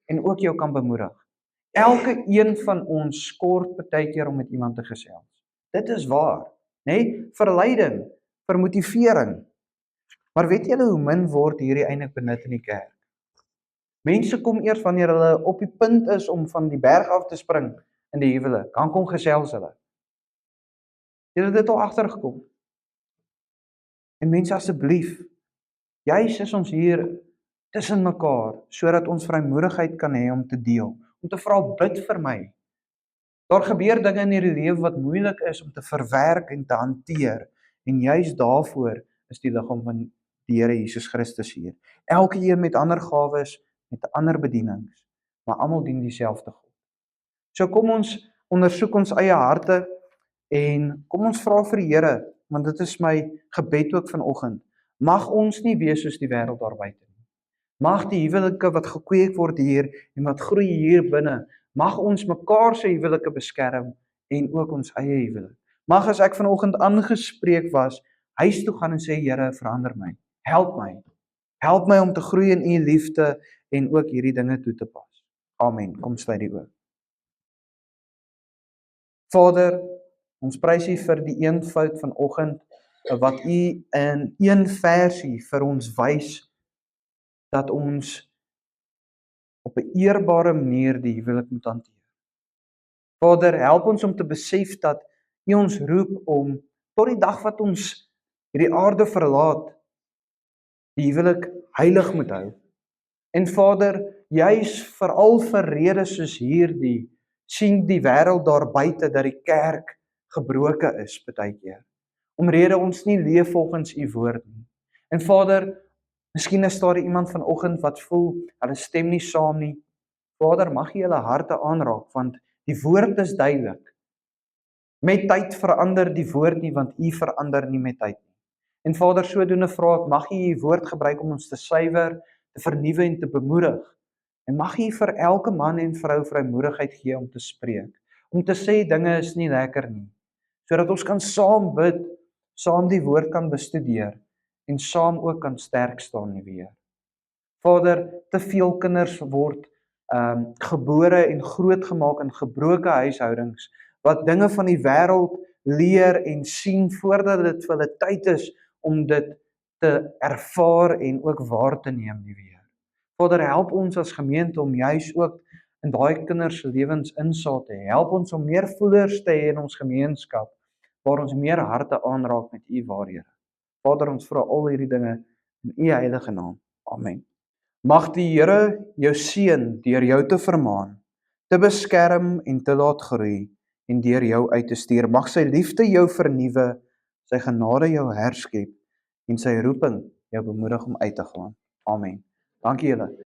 en ook jou kan bemoedig. Elke een van ons skort baie keer om met iemand te gesels. Dit is waar, vir leiding, vir motivering. Maar weet julle hoe min word hierdie eintlik benut in die kerk? Mense kom eers wanneer hulle op die punt is om van die berg af te spring in die huwelik. Dan kom gesels hulle. Julle het dit al agtergekom. En mense asseblief, juis is ons hier tussen mekaar, sodat ons vrymoedigheid kan hê om te deel, om te vra bid vir my. Daar gebeur dinge in hierdie lewe wat moeilik is om te verwerk en te hanteer, en juis daarvoor is die liggaam van die Here Jesus Christus hier. Elkeen met ander gawes, met ander bedienings, maar almal dien dieselfde God. So kom ons ondersoek ons eie harte en kom ons vra vir die Here, want dit is my gebed ook vanoggend. Mag ons nie wees soos die wêreld daar buite nie. Mag die huwelike wat gekweek word hier en wat groei hier binne, mag ons mekaar se huwelike beskerm en ook ons eie huwelik. Mag as ek vanoggend aangespreek was, huis toe gaan en sê, Here, verander my. Help my. Help my om te groei in u liefde en ook hierdie dinge toe te pas. Amen. Kom sluit die oë. Vader, ons prys u vir die eenvoud vanoggend wat u in een versie vir ons wys dat ons op 'n eerbare manier die huwelik moet hanteer. Vader, help ons om te besef dat u ons roep om tot die dag wat ons hierdie aarde verlaat, die huwelik heilig moet hou. En Vader, juis veral vir redes soos hierdie, sien die wêreld daar buite dat die kerk gebroke is baie keer. Omrede ons nie leef volgens u woord nie. En Vader, miskien is daar iemand vanoggend wat voel, hulle stem nie saam nie. Vader, mag u hulle harte aanraak, want die woord is duidelik. Met tyd verander die woord nie, want u verander nie met tyd nie. En Vader, sodoende vra ek, mag u woord gebruik om ons te suiwer, te vernuwe en te bemoedig. En mag u vir elke man en vrou vrymoedigheid gee om te spreek, om te sê dinge is nie lekker nie, sodat ons kan saam bid, saam die woord kan bestudeer en saam ook kan sterk staan nie weer. Vader, te veel kinders word gebore en grootgemaak in gebroke huishoudings, wat dinge van die wêreld leer en sien voordat dit vir hulle tyd is om dit te ervaar en ook waar te neem nie weer. Vader, help ons as gemeente om juis ook in daai kinders se lewens insaag te hê. Help ons om meer voeders te hê in ons gemeenskap, waar ons meer harte aanraak met u waarhede. Vader, ons vra al hierdie dinge in u heilige naam. Amen. Mag die Here jou seën deur jou te vermaan, te beskerm en te laat groei en deur jou uit te stuur. Mag sy liefde jou vernuwe, sy genade jou herskep en sy roeping jou bemoedig om uit te gaan. Amen. Dankie julle.